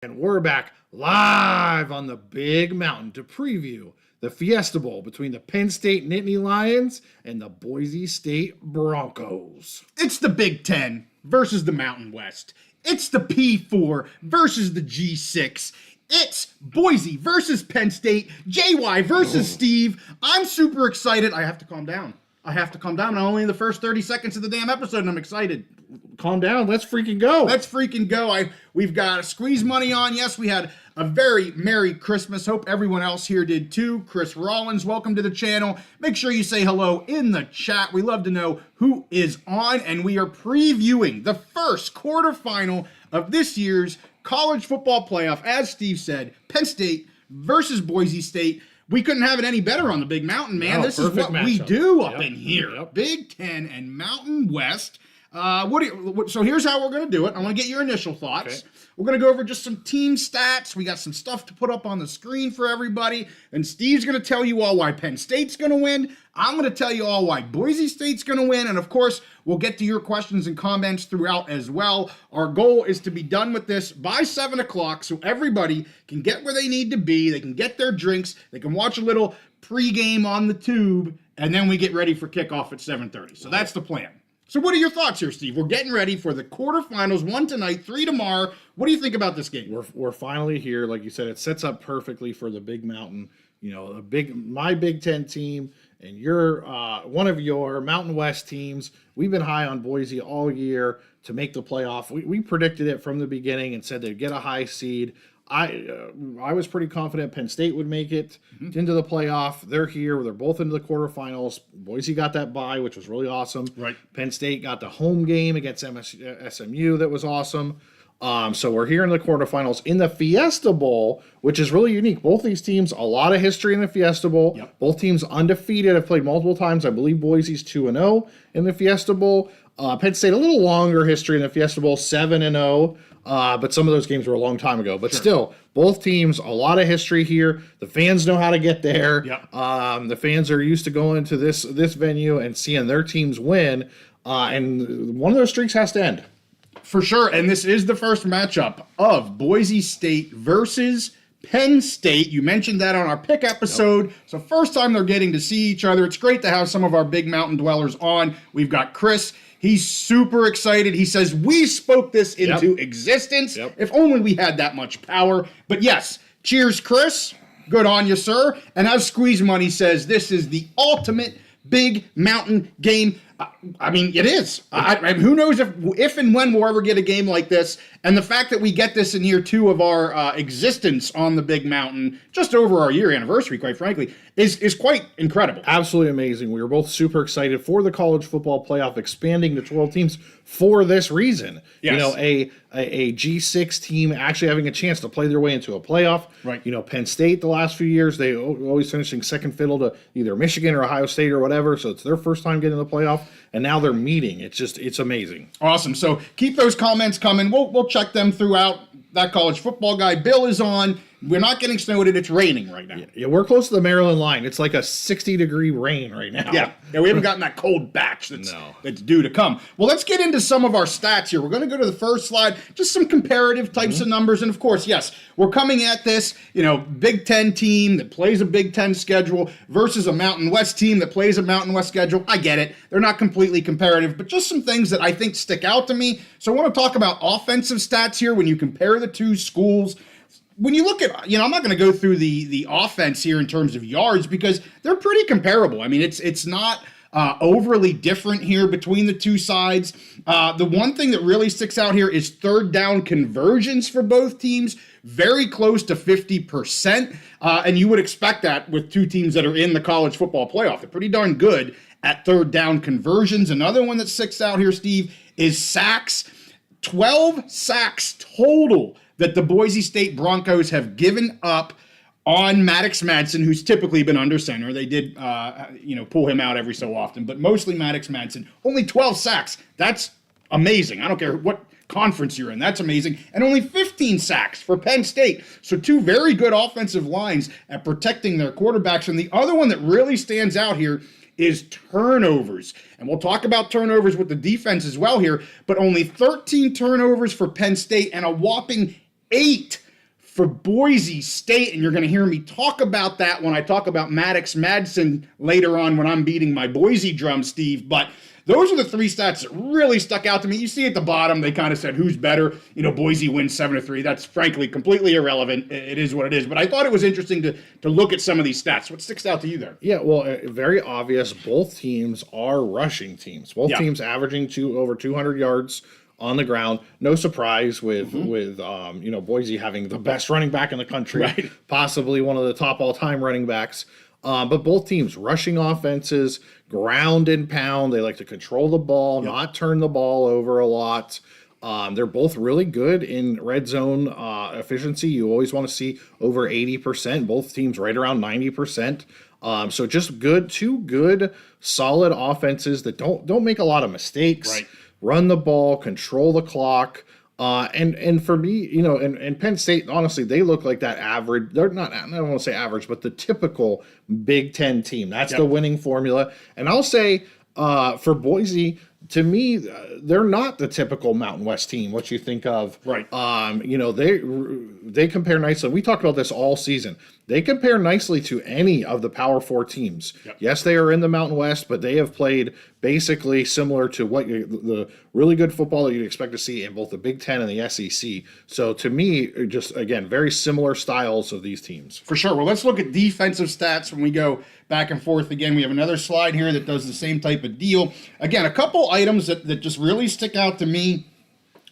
And we're back live on the Big Mountain to preview the Fiesta Bowl between the Penn State Nittany Lions and the Boise State Broncos. It's the Big Ten versus the Mountain West. It's the P4 versus the G6. It's Boise versus Penn State. JY versus Steve. I'm super excited. I have to calm down. I'm only in the first 30 seconds of the damn episode, and I'm excited. Calm down. Let's freaking go. We've got squeeze money on. Yes, we had a very Merry Christmas. Hope everyone else here did too. Chris Rollins, welcome to the channel. Make sure you say hello in the chat. We love to know who is on, and we are previewing the first quarterfinal of this year's college football playoff. As Steve said, Penn State versus Boise State. We couldn't have it any better on the Big Mountain, man. This is what we do up in here. Big Ten and Mountain West. So here's how we're going to do it. I want to get your initial thoughts. Okay. We're going to go over just some team stats. We got some stuff to put up on the screen for everybody. And Steve's going to tell you all why Penn State's going to win. I'm going to tell you all why Boise State's going to win. And of course, we'll get to your questions and comments throughout as well. Our goal is to be done with this by 7 o'clock so everybody can get where they need to be. They can get their drinks. They can watch a little pregame on the tube. And then we get ready for kickoff at 7:30. So that's the plan. So what are your thoughts here, Steve? We're getting ready for the quarterfinals, 1 tonight, 3 tomorrow. What do you think about this game? We're finally here. Like you said, it sets up perfectly for the Big Mountain. You know, my Big Ten team and one of your Mountain West teams. We've been high on Boise all year to make the playoff. We predicted it from the beginning and said they'd get a high seed. I was pretty confident Penn State would make it into the playoff. They're here. They're both into the quarterfinals. Boise got that bye, which was really awesome. Right. Penn State got the home game against SMU. That was awesome. So we're here in the quarterfinals in the Fiesta Bowl, which is really unique. Both these teams, a lot of history in the Fiesta Bowl. Yep. Both teams undefeated. Have played multiple times. I believe Boise's 2-0 in the Fiesta Bowl. Penn State, a little longer history in the Fiesta Bowl, 7-0. But some of those games were a long time ago. But still, both teams, a lot of history here. The fans know how to get there. Yep. The fans are used to going to this venue and seeing their teams win. And one of those streaks has to end. For sure. And this is the first matchup of Boise State versus Penn State. You mentioned that on our pick episode. Yep. So first time they're getting to see each other. It's great to have some of our Big Mountain dwellers on. We've got Chris. He's super excited. He says, we spoke this into existence. Yep. If only we had that much power. But yes, cheers, Chris. Good on you, sir. And as Squeeze Money says, this is the ultimate Big Mountain game. I mean, it is. Who knows if and when we'll ever get a game like this. And the fact that we get this in year 2 of our existence on the Big Mountain, just over our year anniversary, quite frankly, is quite incredible. Absolutely amazing. We were both super excited for the college football playoff expanding to 12 teams for this reason. Yes. You know, a G6 team actually having a chance to play their way into a playoff. Right. You know, Penn State the last few years, they always finishing second fiddle to either Michigan or Ohio State or whatever. So it's their first time getting the playoff, and now they're meeting. It's amazing. Awesome. So keep those comments coming. We'll check them throughout. That college football guy, Bill, is on. We're not getting snowed and it's raining right now. Yeah, we're close to the Maryland line. It's like a 60-degree rain right now. Yeah, we haven't gotten that cold batch that's due to come. Well, let's get into some of our stats here. We're going to go to the first slide, just some comparative types of numbers. And of course, yes, we're coming at this, Big Ten team that plays a Big Ten schedule versus a Mountain West team that plays a Mountain West schedule. I get it. They're not completely comparative, but just some things that I think stick out to me. So I want to talk about offensive stats here when you compare the two schools. When you look at, I'm not going to go through the offense here in terms of yards because they're pretty comparable. I mean, it's not overly different here between the two sides. The one thing that really sticks out here is third down conversions for both teams, very close to 50%. And you would expect that with two teams that are in the college football playoff. They're pretty darn good at third down conversions. Another one that sticks out here, Steve, is sacks. 12 sacks total that the Boise State Broncos have given up on Madson, who's typically been under center. They did, pull him out every so often, but mostly Madson. Only 12 sacks. That's amazing. I don't care what conference you're in. That's amazing. And only 15 sacks for Penn State. So two very good offensive lines at protecting their quarterbacks. And the other one that really stands out here is turnovers. And we'll talk about turnovers with the defense as well here, but only 13 turnovers for Penn State and a whopping 8 for Boise State, and you're going to hear me talk about that when I talk about Madson later on when I'm beating my Boise drum, Steve. But those are the three stats that really stuck out to me. You see at the bottom, they kind of said who's better. Boise wins 7-3. That's frankly completely irrelevant. It is what it is. But I thought it was interesting to look at some of these stats. What sticks out to you there? Yeah, well, very obvious. Both teams are rushing teams. Both teams averaging over 200 yards on the ground. No surprise with Boise having the best running back in the country, right, possibly one of the top all-time running backs. But both teams rushing offenses, ground and pound. They like to control the ball, not turn the ball over a lot. They're both really good in red zone efficiency. You always want to see over 80%. Both teams right around 90%. So just two good, solid offenses that don't make a lot of mistakes. Right. Run the ball, control the clock. And for me, and Penn State, honestly, they look like that average. They're not, I don't want to say average, but the typical Big Ten team. That's the winning formula. And I'll say for Boise, to me, they're not the typical Mountain West team, what you think of. Right. They compare nicely. We talked about this all season. They compare nicely to any of the Power 4 teams. Yep. Yes, they are in the Mountain West, but they have played basically similar to what the really good football that you'd expect to see in both the Big Ten and the SEC. So to me, just, again, very similar styles of these teams. For sure. Well, let's look at defensive stats when we go back and forth again. We have another slide here that does the same type of deal. Again, a couple items that just really stick out to me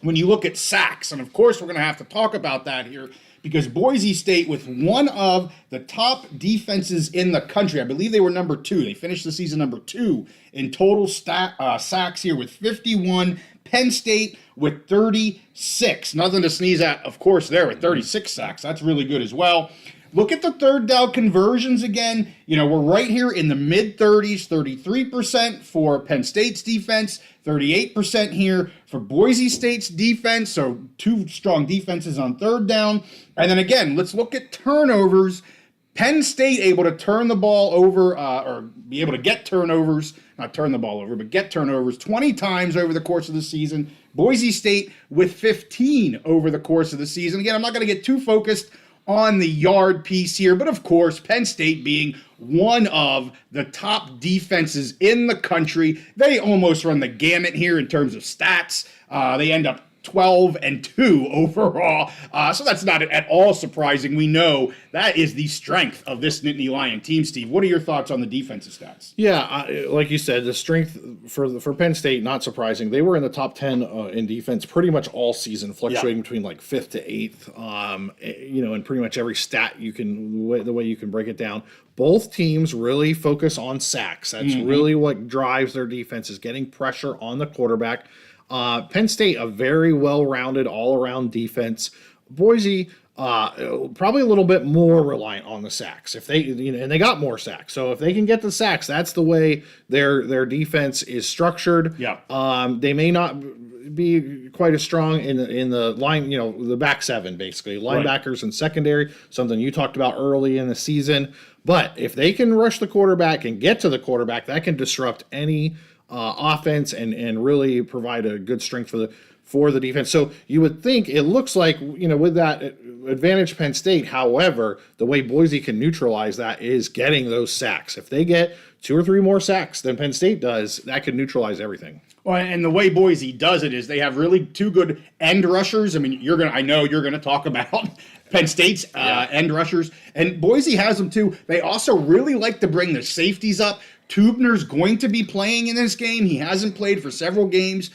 when you look at sacks. And, of course, we're going to have to talk about that here, because Boise State, with one of the top defenses in the country, I believe they were number 2. They finished the season number 2 in total sacks here with 51. Penn State with 36. Nothing to sneeze at, of course, there with 36 sacks. That's really good as well. Look at the third down conversions again. We're right here in the mid-30s, 33% for Penn State's defense, 38% here for Boise State's defense. So two strong defenses on third down. And then again, let's look at turnovers. Penn State able to turn the ball over, or be able to get turnovers, not turn the ball over, but get turnovers 20 times over the course of the season. Boise State with 15 over the course of the season. Again, I'm not going to get too focused on the yard piece here, but of course, Penn State being one of the top defenses in the country, they almost run the gamut here in terms of stats. They end up 12-2 overall. So that's not at all surprising. We know that is the strength of this Nittany Lion team, Steve. What are your thoughts on the defensive stats? Yeah, like you said, the strength for Penn State, not surprising. They were in the top 10 in defense pretty much all season, fluctuating between like 5th to 8th, in pretty much every stat the way you can break it down. Both teams really focus on sacks. That's really what drives their defense, is getting pressure on the quarterback. Penn State, a very well-rounded, all-around defense. Boise, probably a little bit more reliant on the sacks. If they, and they got more sacks. So if they can get the sacks, that's the way their defense is structured. Yeah. They may not be quite as strong in the line, the back seven, basically linebackers and secondary, something you talked about early in the season. But if they can rush the quarterback and get to the quarterback, that can disrupt any offense and really provide a good strength for the defense. So you would think, it looks like, with that advantage Penn State, however, the way Boise can neutralize that is getting those sacks. If they get 2 or 3 more sacks than Penn State does, that could neutralize everything. Well, and the way Boise does it is they have really 2 good end rushers. I mean, I know you're going to talk about Penn State's end rushers, and Boise has them too. They also really like to bring the safeties up. Tubner's going to be playing in this game. He hasn't played for several games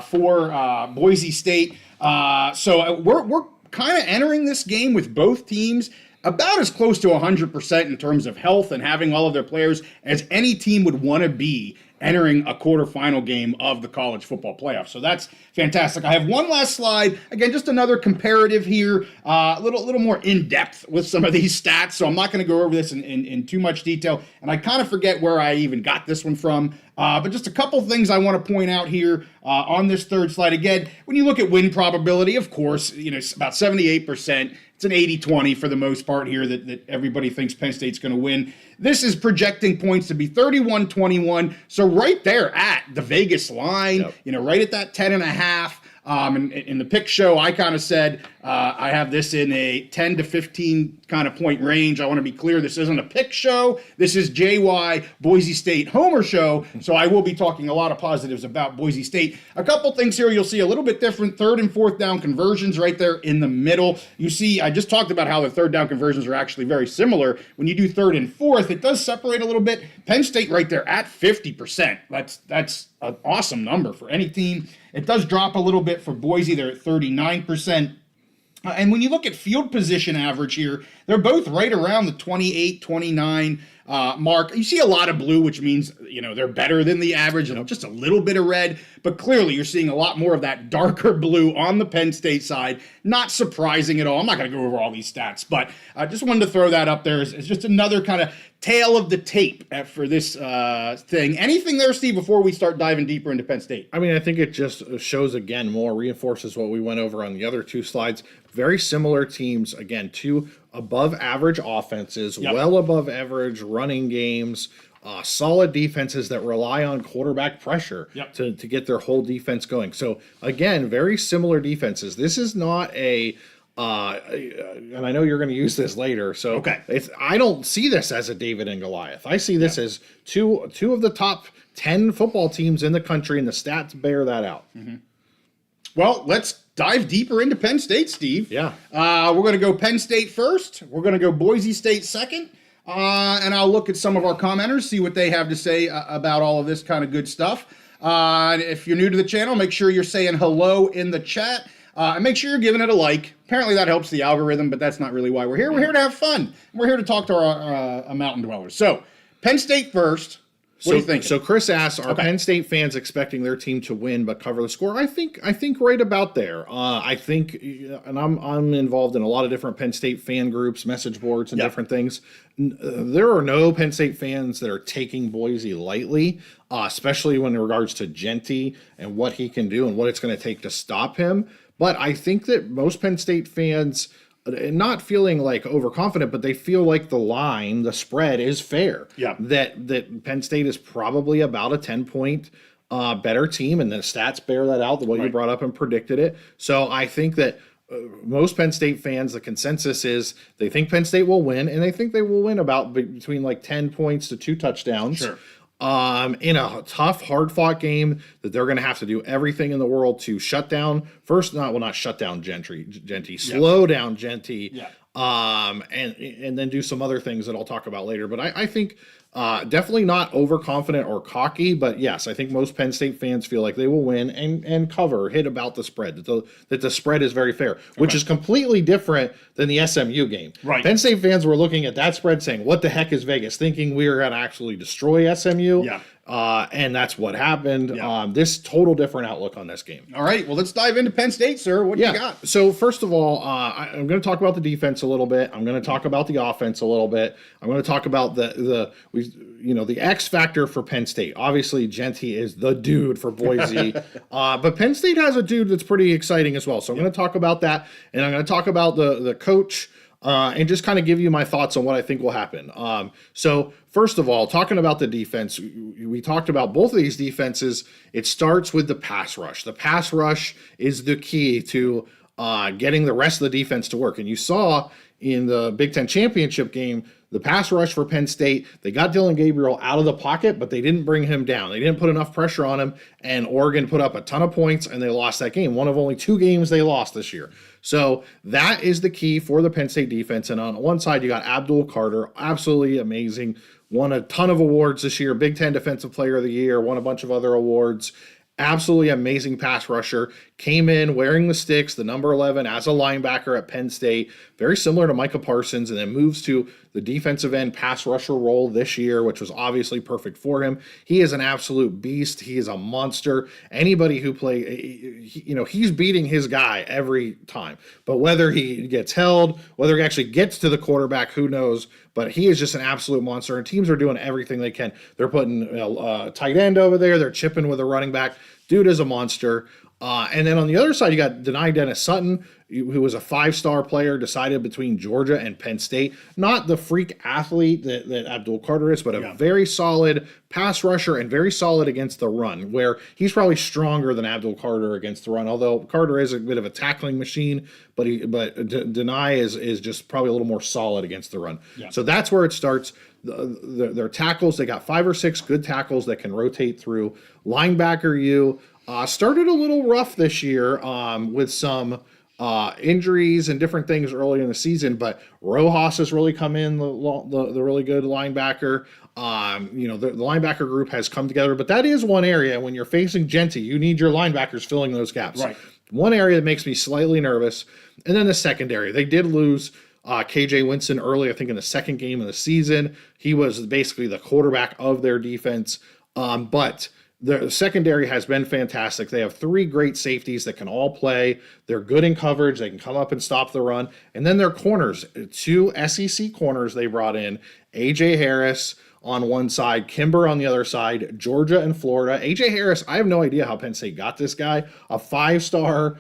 for Boise State. So we're kind of entering this game with both teams about as close to 100% in terms of health and having all of their players as any team would want to be entering a quarterfinal game of the college football playoff. So that's fantastic. I have one last slide. Again, just another comparative here, a little more in-depth with some of these stats. So I'm not going to go over this in too much detail. And I kind of forget where I even got this one from. But just a couple things I want to point out here on this third slide. Again, when you look at win probability, of course, it's about 78%. It's an 80-20 for the most part here that everybody thinks Penn State's going to win. This is projecting points to be 31-21. So right there at the Vegas line, right at that 10.5. And in the pick show, I kind of said I have this in a 10 to 15 kind of point range. I want to be clear, this isn't a pick show. This is JY Boise State Homer show. So I will be talking a lot of positives about Boise State. A couple things here you'll see a little bit different. 3rd and 4th down conversions right there in the middle. You see, I just talked about how the 3rd down conversions are actually very similar. When you do 3rd and 4th, it does separate a little bit. Penn State right there at 50%. That's an awesome number for any team. It does drop a little bit for Boise. They're at 39%. And when you look at field position average here, they're both right around the 28, 29 mark. You see a lot of blue, which means, they're better than the average, and just a little bit of red. But clearly, you're seeing a lot more of that darker blue on the Penn State side. Not surprising at all. I'm not going to go over all these stats, but I just wanted to throw that up there as just another kind of tale of the tape for this thing. Anything there, Steve, before we start diving deeper into Penn State? I mean, I think it just shows again reinforces what we went over on the other 2 slides. Very similar teams, again, 2 above average offenses, well above average running games, solid defenses that rely on quarterback pressure to get their whole defense going. So again, very similar defenses. This is not a and I know you're going to use this later, so I don't see this as a David and Goliath. I see this as two of the top 10 football teams in the country, and the stats bear that out. Mm-hmm. Well, let's dive deeper into Penn State, Steve. Yeah. We're going to go Penn State first. We're going to go Boise State second. And I'll look at some of our commenters, see what they have to say about all of this kind of good stuff. If you're new to the channel, make sure you're saying hello in the chat. And make sure you're giving it a like. Apparently that helps the algorithm, but that's not really why we're here. We're here to have fun. We're here to talk to our mountain dwellers. So, Penn State first. What do you think? So Chris asks, are Penn State fans expecting their team to win but cover the score? I think right about there. I think, and I'm involved in a lot of different Penn State fan groups, message boards, and different things. There are no Penn State fans that are taking Boise lightly, especially when in regards to Jeanty and what he can do and what it's going to take to stop him. But I think that most Penn State fans, not feeling like overconfident, but they feel like the spread is fair. Yeah. That Penn State is probably about a 10-point better team, and the stats bear that out, the way you brought up and predicted it. So I think that most Penn State fans, the consensus is they think Penn State will win, and they think they will win about between like 10 points to 2 touchdowns. Sure. In a tough, hard-fought game that they're going to have to do everything in the world to shut down. Not shut down Jeanty, slow down Jeanty, and then do some other things that I'll talk about later. But I think definitely not overconfident or cocky, but yes, I think most Penn State fans feel like they will win and cover, hit about the spread, that the spread is very fair, which is completely different than the SMU game. Right. Penn State fans were looking at that spread saying, what the heck is Vegas, thinking we were going to actually destroy SMU. Yeah. And that's what happened. Yeah. This total different outlook on this game. All right, well, let's dive into Penn State, sir. What do you got? So first of all, I'm going to talk about the defense a little bit. I'm going to talk about the offense a little bit. I'm going to talk about the X factor for Penn State. Obviously, Jeanty is the dude for Boise, but Penn State has a dude that's pretty exciting as well. So I'm going to talk about that, and I'm going to talk about the coach. And just kind of give you my thoughts on what I think will happen. So first of all, talking about the defense, we talked about both of these defenses. It starts with the pass rush. The pass rush is the key to getting the rest of the defense to work. And you saw in the Big Ten championship game, the pass rush for Penn State, they got Dylan Gabriel out of the pocket, but they didn't bring him down. They didn't put enough pressure on him, and Oregon put up a ton of points, and they lost that game. One of only 2 games they lost this year. So that is the key for the Penn State defense. And on one side, you got Abdul Carter, absolutely amazing. Won a ton of awards this year, Big Ten Defensive Player of the Year, won a bunch of other awards. Absolutely amazing pass rusher. Came in wearing the sticks, the number 11 as a linebacker at Penn State. Very similar to Micah Parsons, and then moves to the defensive end pass rusher role this year, which was obviously perfect for him. He is an absolute beast. He is a monster. Anybody who he's beating his guy every time. But whether he gets held, whether he actually gets to the quarterback, who knows? But he is just an absolute monster, and teams are doing everything they can. They're putting a tight end over there. They're chipping with a running back. Dude is a monster. And then on the other side, you got Dennis Sutton, who was a 5-star player, decided between Georgia and Penn State. Not the freak athlete that Abdul Carter is, but a very solid pass rusher and very solid against the run, where he's probably stronger than Abdul Carter against the run, although Carter is a bit of a tackling machine, but Denai is just probably a little more solid against the run. Yeah. So that's where it starts. Their tackles, they got 5 or 6 good tackles that can rotate through. Linebacker started a little rough this year with some injuries and different things early in the season, but Rojas has really come in, the really good linebacker. The linebacker group has come together, but that is one area when you're facing Jeanty, you need your linebackers filling those gaps. Right. One area that makes me slightly nervous, and then the secondary. They did lose KJ Winston early, I think in the second game of the season. He was basically the quarterback of their defense, but the secondary has been fantastic. They have 3 great safeties that can all play. They're good in coverage. They can come up and stop the run. And then their corners, 2 SEC corners they brought in, A.J. Harris on one side, Kimber on the other side, Georgia and Florida. A.J. Harris, I have no idea how Penn State got this guy. A 5-star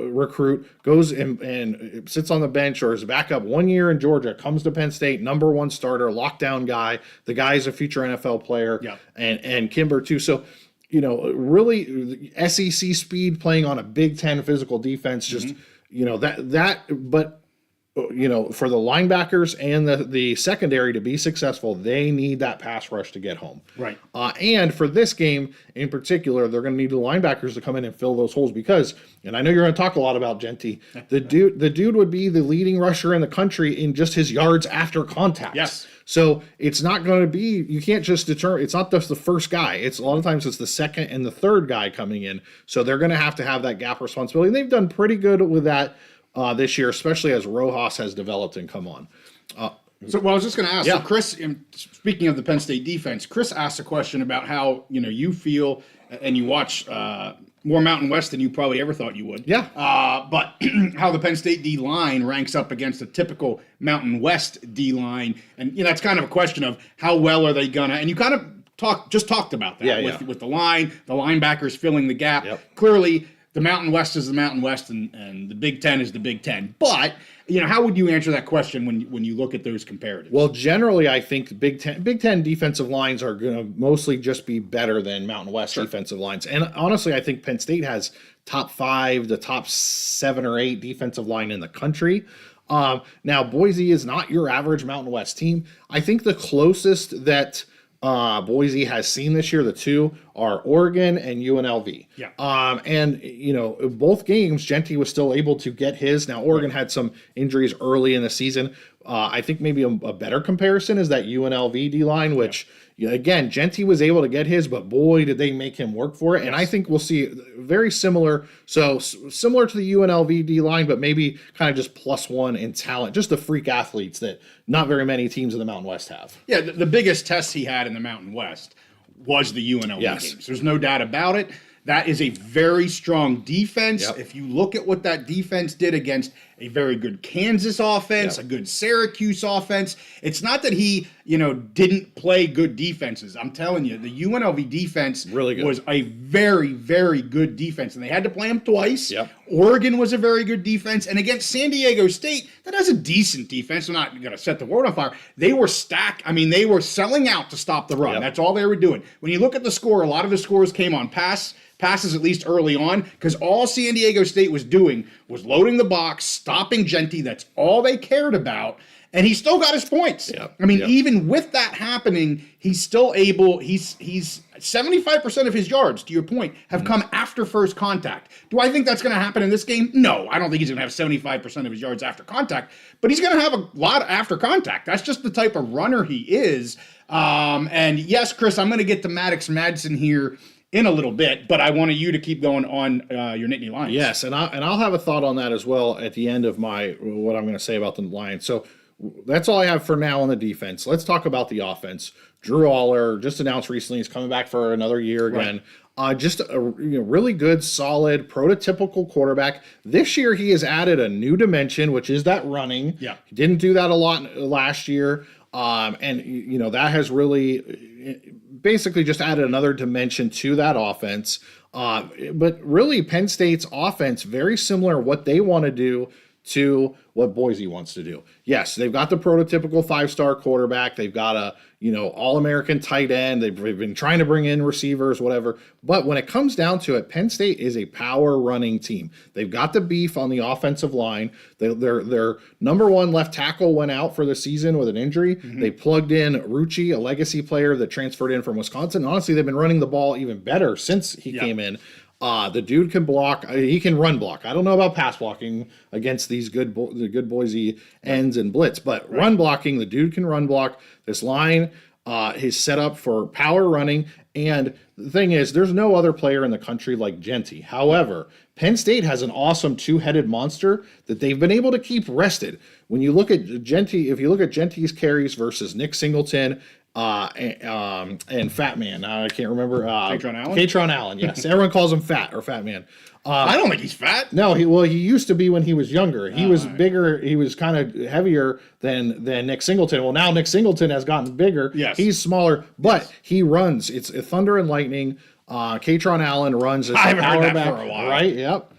recruit, goes and sits on the bench or is a backup 1 year in Georgia, comes to Penn State, number 1 starter, lockdown guy. The guy is a future NFL player, and Kimber too. So, really SEC speed playing on a Big Ten physical defense, just, but for the linebackers and the secondary to be successful, they need that pass rush to get home. Right. And for this game in particular, they're going to need the linebackers to come in and fill those holes because, and I know you're going to talk a lot about Jeanty, the dude would be the leading rusher in the country in just his yards after contact. Yes. So it's not going to be, you can't just determine, it's not just the first guy. It's a lot of times it's the second and the third guy coming in. So they're going to have that gap responsibility. And they've done pretty good with that this year, especially as Rojas has developed and come on. I was just going to ask, so Chris, speaking of the Penn State defense, Chris asked a question about how, you feel, and you watch more Mountain West than you probably ever thought you would. Yeah. But how the Penn State D-line ranks up against a typical Mountain West D-line. And, that's kind of a question of how well are they going to, and you kind of talked about that with the line, the linebackers filling the gap. Yep. Clearly, the Mountain West is the Mountain West, and the Big Ten is the Big Ten. But how would you answer that question when you look at those comparatives? Well, generally, I think Big Ten defensive lines are going to mostly just be better than Mountain West defensive lines. And honestly, I think Penn State has top 5 to top 7 or 8 defensive line in the country. Now, Boise is not your average Mountain West team. I think the closest that Boise has seen this year, the 2 are Oregon and UNLV. Yeah. Both games, Jeanty was still able to get his. Now, Oregon had some injuries early in the season. I think maybe a better comparison is that UNLV D-line, which, again, Jeanty was able to get his, but boy, did they make him work for it. Yes. And I think we'll see very similar. So similar to the UNLV D-line, but maybe kind of just +1 in talent, just the freak athletes that not very many teams in the Mountain West have. Yeah, the biggest test he had in the Mountain West was the UNLV games. There's no doubt about it. That is a very strong defense. Yep. If you look at what that defense did against a very good Kansas offense, a good Syracuse offense, it's not that he, didn't play good defenses. I'm telling you, the UNLV defense really good. Was a very, very good defense, and they had to play them twice. Yep. Oregon was a very good defense, and against San Diego State, that has a decent defense. I'm not going to set the world on fire. They were stacked. I mean, they were selling out to stop the run. Yep. That's all they were doing. When you look at the score, a lot of the scores came on passes at least early on, because all San Diego State was doing was loading the box, stopping Jeanty. That's all they cared about. And he still got his points. Yep. I mean, even with that happening, he's still able, he's 75% of his yards, to your point, have come after first contact. Do I think that's going to happen in this game? No, I don't think he's going to have 75% of his yards after contact, but he's going to have a lot after contact. That's just the type of runner he is. And yes, Chris, I'm going to get to Madson here in a little bit, but I wanted you to keep going on your Nittany Lions. Yes, and I'll have a thought on that as well at the end of what I'm going to say about the Lions. So that's all I have for now on the defense. Let's talk about the offense. Drew Aller just announced recently he's coming back for another year again. Right. Just a really good, solid, prototypical quarterback. This year he has added a new dimension, which is that running. Yeah. He didn't do that a lot last year. And, that has really basically just added another dimension to that offense. But really, Penn State's offense, very similar what they want to do to what Boise wants to do. Yes, they've got the prototypical 5-star quarterback. They've got a, all-American tight end. They've been trying to bring in receivers, whatever. But when it comes down to it, Penn State is a power running team. They've got the beef on the offensive line. Their number one left tackle went out for the season with an injury. Mm-hmm. They plugged in Rucci, a legacy player that transferred in from Wisconsin. Honestly, they've been running the ball even better since he came in. The dude can block. He can run block. I don't know about pass blocking against these the good Boise ends and blitz, but run blocking, the dude can run block. This line is set up for power running. And the thing is, there's no other player in the country like Jeanty. However, Penn State has an awesome two-headed monster that they've been able to keep rested. When you look at Jeanty, if you look at Jeanty's carries versus Nick Singleton, and Fat Man. I can't remember. Katron Allen. Yes, everyone calls him Fat or Fat Man. I don't think he's fat. No, he used to be when he was younger. He was bigger. He was kind of heavier than Nick Singleton. Well, now Nick Singleton has gotten bigger. Yes, he's smaller, but he runs. It's a thunder and lightning. Katron Allen runs as I haven't power heard that back, for a while. right? Yep.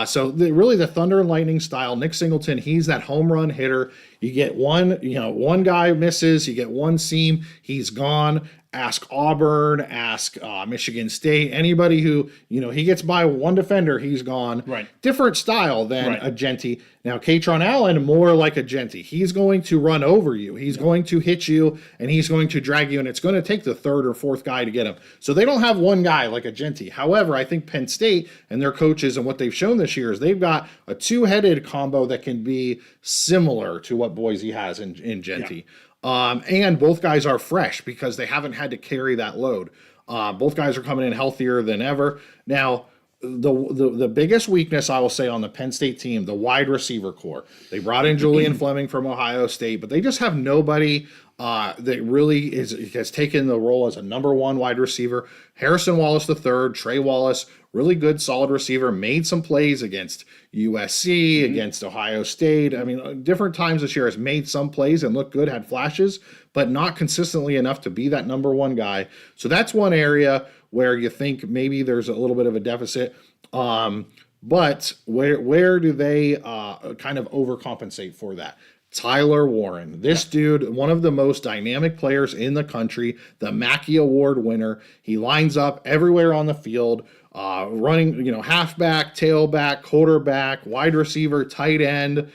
So really the thunder and lightning style. Nick Singleton, he's that home run hitter. You get one guy misses, you get one seam, he's gone. Ask Auburn, ask Michigan State, anybody who, he gets by one defender, he's gone. Right. Different style than a Jeanty. Now, Katron Allen, more like a Jeanty. He's going to run over you. He's going to hit you, and he's going to drag you, and it's going to take the third or fourth guy to get him. So they don't have one guy like a Jeanty. However, I think Penn State and their coaches and what they've shown this year is they've got a two-headed combo that can be similar to what Boise has in Jeanty. Yeah. And both guys are fresh because they haven't had to carry that load. Both guys are coming in healthier than ever. Now, the biggest weakness I will say on the Penn State team, the wide receiver core. They brought in Julian Fleming from Ohio State, but they just have nobody that really has taken the role as a number one wide receiver. Harrison Wallace III, Trey Wallace, really good, solid receiver, made some plays against USC, against Ohio State. I mean, different times this year has made some plays and looked good, had flashes, but not consistently enough to be that number one guy. So that's one area where you think maybe there's a little bit of a deficit. But where do they kind of overcompensate for that? Tyler Warren, this dude, one of the most dynamic players in the country, the Mackey Award winner. He lines up everywhere on the field, running, halfback, tailback, quarterback, wide receiver, tight end.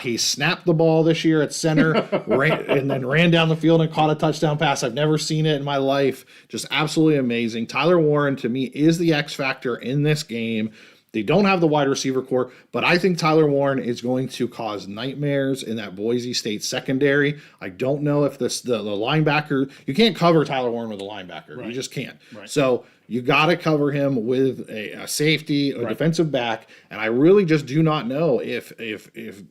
He snapped the ball this year at center and then ran down the field and caught a touchdown pass. I've never seen it in my life. Just absolutely amazing. Tyler Warren, to me, is the X factor in this game. They don't have the wide receiver core, but I think Tyler Warren is going to cause nightmares in that Boise State secondary. I don't know if the linebacker, you can't cover Tyler Warren with a linebacker. Right. You just can't. Right. So you got to cover him with a safety, a defensive back, and I really just do not know if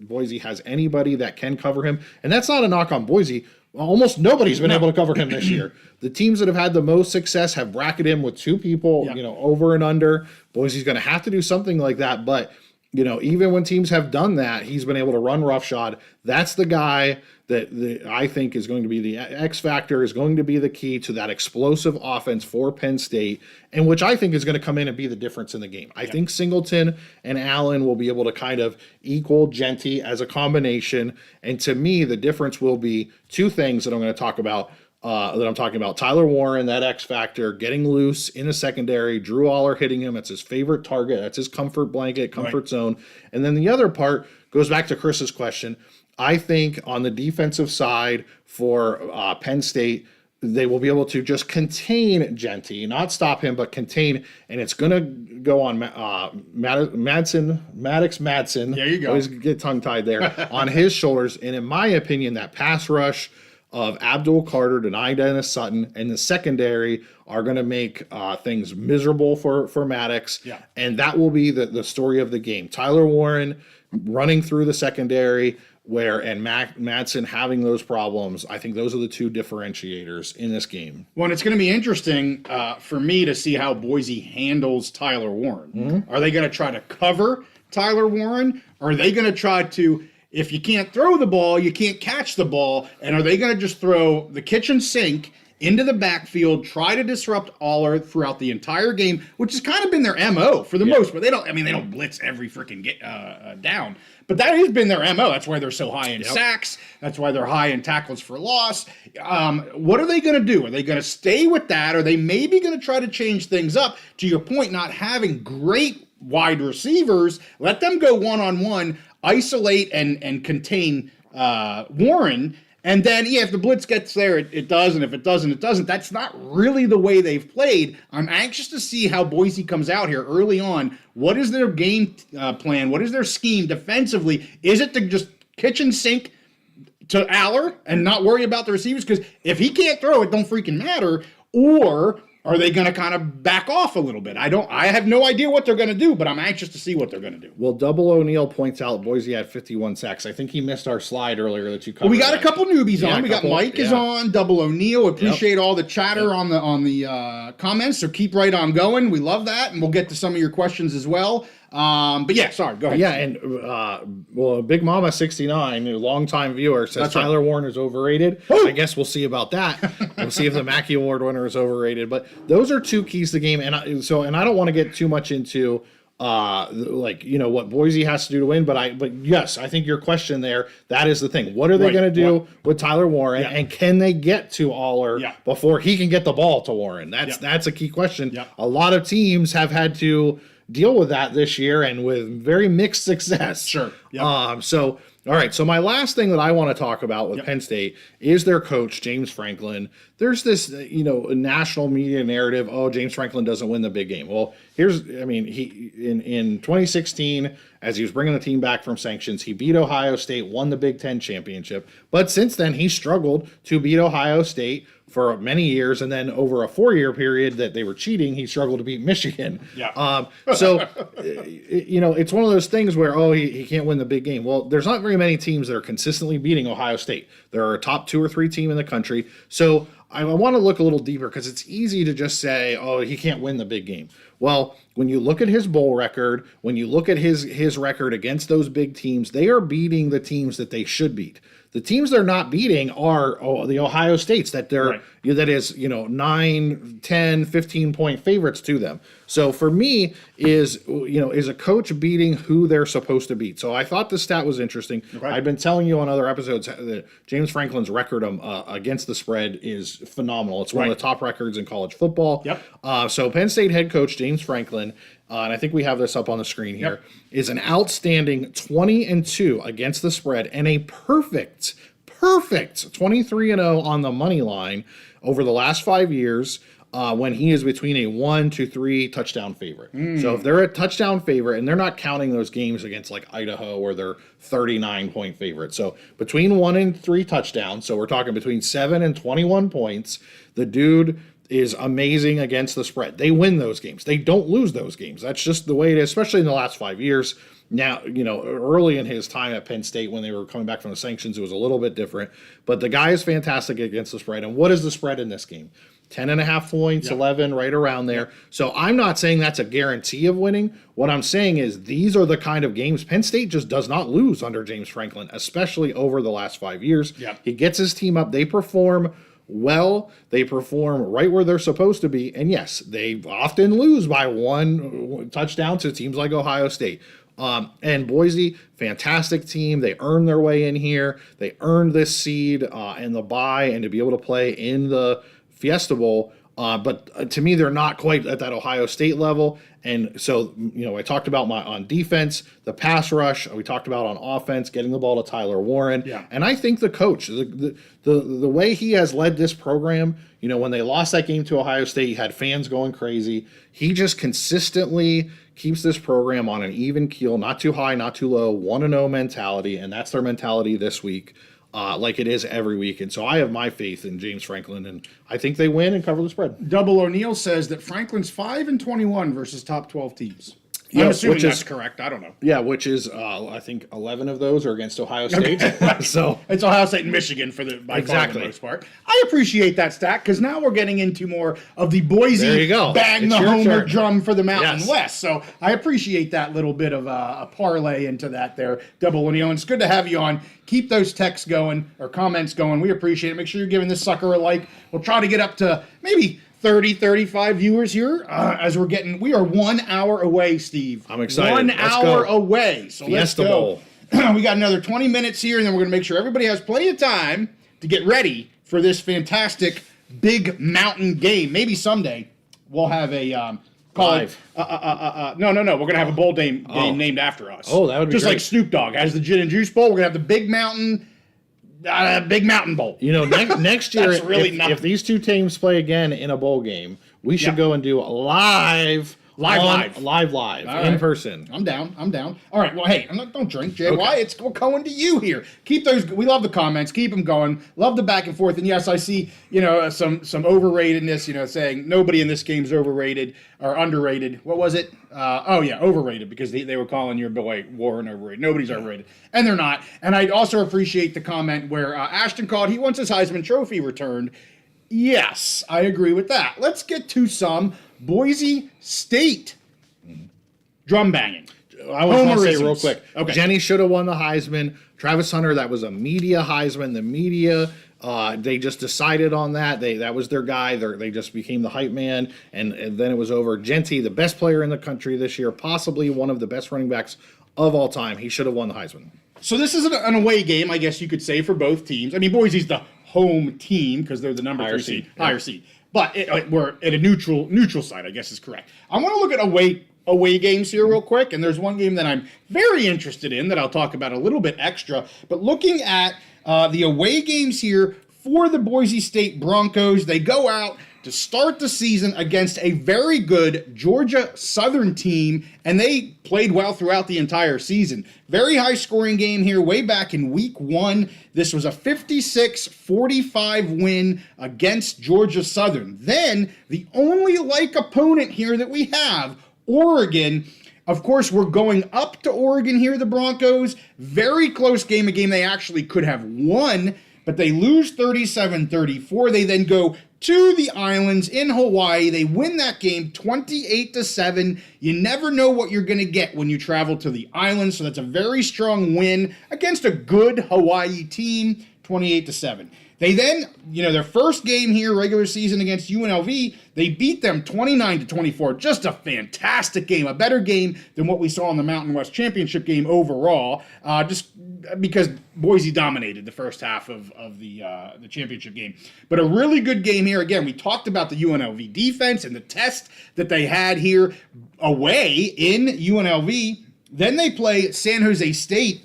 Boise has anybody that can cover him. And that's not a knock on Boise. Almost nobody's been able to cover him this year. The teams that have had the most success have bracketed him with two people, over and under. Boise's going to have to do something like that. But, even when teams have done that, he's been able to run roughshod. That's the guy that I think is going to be the X factor, is going to be the key to that explosive offense for Penn State, and which I think is going to come in and be the difference in the game. I think Singleton and Allen will be able to kind of equal Jeanty as a combination. And to me, the difference will be two things that I'm going to talk about. Tyler Warren, that X factor, getting loose in a secondary, Drew Aller hitting him. It's his favorite target. That's his comfort blanket, comfort zone. And then the other part goes back to Chris's question. I think on the defensive side for Penn State, they will be able to just contain Jeanty, not stop him, but contain. And it's going to go on Maddox Madsen. There you go. Always get tongue-tied there. On his shoulders. And in my opinion, that pass rush of Abdul Carter, Denai Dennis Sutton, and the secondary are going to make things miserable for Maddox. Yeah. And that will be the story of the game. Tyler Warren running through the secondary, and Madsen having those problems. I think those are the two differentiators in this game. Well, and it's going to be interesting for me to see how Boise handles Tyler Warren. Mm-hmm. Are they going to try to cover Tyler Warren? Or are they going to try to if you can't throw the ball, you can't catch the ball. And are they going to just throw the kitchen sink into the backfield, try to disrupt Aller throughout the entire game, which has kind of been their MO for the most part. They don't blitz every freaking down, but that has been their MO. That's why they're so high in sacks. That's why they're high in tackles for loss. What are they going to do? Are they going to stay with that? Are they maybe going to try to change things up? To your point, not having great wide receivers, let them go one-on-one, isolate and contain Warren. And then, if the blitz gets there, it does. And if it doesn't, it doesn't. That's not really the way they've played. I'm anxious to see how Boise comes out here early on. What is their game plan? What is their scheme defensively? Is it to just kitchen sink to Aller and not worry about the receivers? Because if he can't throw, it don't freaking matter. Or are they going to kind of back off a little bit? I have no idea what they're going to do, but I'm anxious to see what they're going to do. Well, Double O'Neill points out Boise had 51 sacks. I think he missed our slide earlier that you covered. Well, we got a couple newbies on. We got Mike is on, Double O'Neill. Appreciate all the chatter on the comments. So keep right on going. We love that, and we'll get to some of your questions as well. But yeah, sorry, go ahead. Yeah, and Big Mama 69, a longtime viewer, says Tyler Warren is overrated. I guess we'll see about that. We'll see if the Mackey Award winner is overrated. But those are two keys to the game, and I don't want to get too much into what Boise has to do to win. But yes, I think your question there, that is the thing. What are they going to do with Tyler Warren, and can they get to Aller before he can get the ball to Warren? That's a key question. A lot of teams have had to deal with that this year, and with very mixed success. Sure. All right. So my last thing that I want to talk about with Penn State is their coach, James Franklin. There's this, national media narrative. Oh, James Franklin doesn't win the big game. Well, he in 2016, as he was bringing the team back from sanctions, he beat Ohio State, won the Big Ten championship. But since then, he struggled to beat Ohio State for many years, and then over a 4-year period that they were cheating, he struggled to beat Michigan. It's one of those things where, he can't win the big game. Well, there's not very many teams that are consistently beating Ohio State. There are a top 2 or 3 team in the country. So I want to look a little deeper, because it's easy to just say, he can't win the big game. Well, when you look at his bowl record, when you look at his record against those big teams, they are beating the teams that they should beat. The teams they're not beating are the Ohio States that they're that is 9, 10, 15-point favorites to them. So for me, is a coach beating who they're supposed to beat. So I thought the stat was interesting. I've been telling you on other episodes that James Franklin's record against the spread is phenomenal. It's one of the top records in college football. So Penn State head coach James Franklin, and I think we have this up on the screen here, is an outstanding 20-2 against the spread, and a perfect 23-0 on the money line over the last 5 years, when he is between a 1 to 3 touchdown favorite. So if they're a touchdown favorite, and they're not counting those games against like Idaho where they're 39-point favorite. So between 1 and 3 touchdowns, so we're talking between 7 and 21 points, the dude is amazing against the spread. They win those games. They don't lose those games. That's just the way it is, especially in the last 5 years. Now, early in his time at Penn State when they were coming back from the sanctions, it was a little bit different. But the guy is fantastic against the spread. And what is the spread in this game? 10.5 points, 11, right around there. So I'm not saying that's a guarantee of winning. What I'm saying is these are the kind of games Penn State just does not lose under James Franklin, especially over the last 5 years. He gets his team up. They perform well, they perform right where they're supposed to be, and yes, they often lose by 1 touchdown to teams like Ohio State. And Boise, fantastic team. They earned their way in here. They earned this seed and the bye, and to be able to play in the Fiesta Bowl. But to me, they're not quite at that Ohio State level. And so, I talked about on defense, the pass rush. We talked about on offense, getting the ball to Tyler Warren. And I think the coach, the way he has led this program, when they lost that game to Ohio State, he had fans going crazy. He just consistently keeps this program on an even keel, not too high, not too low, 1-0 mentality. And that's their mentality this week. Like it is every week. And so I have my faith in James Franklin, and I think they win and cover the spread. Double O'Neill says that Franklin's 5-21 versus top 12 teams. I'm assuming that's correct. I don't know. Yeah, which is I think 11 of those are against Ohio State. So it's Ohio State and Michigan for the most part. I appreciate that stat because now we're getting into more of the Boise bang the homer drum for the Mountain West. So I appreciate that little bit of a parlay into that there, Double O'Neill. And it's good to have you on. Keep those texts going or comments going. We appreciate it. Make sure you're giving this sucker a like. We'll try to get up to maybe 30, 35 viewers here as we are 1 hour away, Steve. I'm excited. 1 hour away. So Fiesta let's go. Bowl. We got another 20 minutes here, and then we're going to make sure everybody has plenty of time to get ready for this fantastic big mountain game. Maybe someday we'll have a live. No. We're going to have a bowl game named after us. Oh, that would be just great. Like Snoop Dogg has the Gin and Juice Bowl. We're going to have the Big Mountain Bowl. You know, next year, really if these two teams play again in a bowl game, we should go and do a live in person. I'm down. All right. Well, hey, don't drink, Jay. Okay. Why? We're going to you here. Keep those. We love the comments. Keep them going. Love the back and forth. And yes, I see. Some overratedness. Saying nobody in this game's overrated or underrated. What was it? Overrated because they were calling your boy Warren overrated. Nobody's overrated, and they're not. And I also appreciate the comment where Ashton called. He wants his Heisman Trophy returned. Yes, I agree with that. Let's get to some Boise State drum banging. I want to say real quick. Okay. Jenny should have won the Heisman. Travis Hunter, that was a media Heisman. The media, they just decided on that. That was their guy. They just became the hype man, and then it was over. Jeanty, the best player in the country this year, possibly one of the best running backs of all time. He should have won the Heisman. So this is an away game, I guess you could say, for both teams. I mean, Boise's the home team because they're the number 3 seed, higher seed. But we're at a neutral side, I guess is correct. I want to look at away games here real quick, and there's one game that I'm very interested in that I'll talk about a little bit extra. But looking at the away games here for the Boise State Broncos, they go out to start the season against a very good Georgia Southern team, and they played well throughout the entire season. Very high-scoring game here way back in Week 1. This was a 56-45 win against Georgia Southern. Then, the only like opponent here that we have, Oregon. Of course, we're going up to Oregon here, the Broncos. Very close game, a game they actually could have won, but they lose 37-34. They then go to the islands in Hawaii. They win that game 28-7. You never know what you're going to get when you travel to the islands, so that's a very strong win against a good Hawaii team, 28-7. They then, their first game here, regular season against UNLV, they beat them 29-24. Just a fantastic game, a better game than what we saw in the Mountain West Championship game overall, just because Boise dominated the first half of the championship game. But a really good game here. Again, we talked about the UNLV defense and the test that they had here away in UNLV. Then they play San Jose State,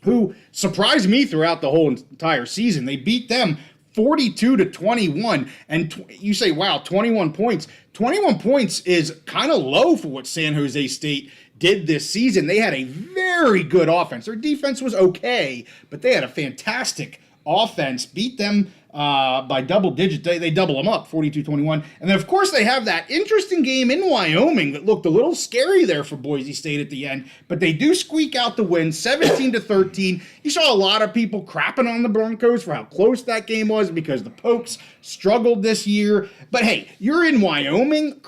who surprised me throughout the whole entire season. They beat them 42-21. And you say, wow, 21 points. 21 points is kind of low for what San Jose State did this season. They had a very good offense. Their defense was okay, but they had a fantastic offense. Beat them by double digits. They double them up, 42-21. And then, of course, they have that interesting game in Wyoming that looked a little scary there for Boise State at the end. But they do squeak out the win, 17-13. You saw a lot of people crapping on the Broncos for how close that game was because the Pokes struggled this year. But, hey, you're in Wyoming.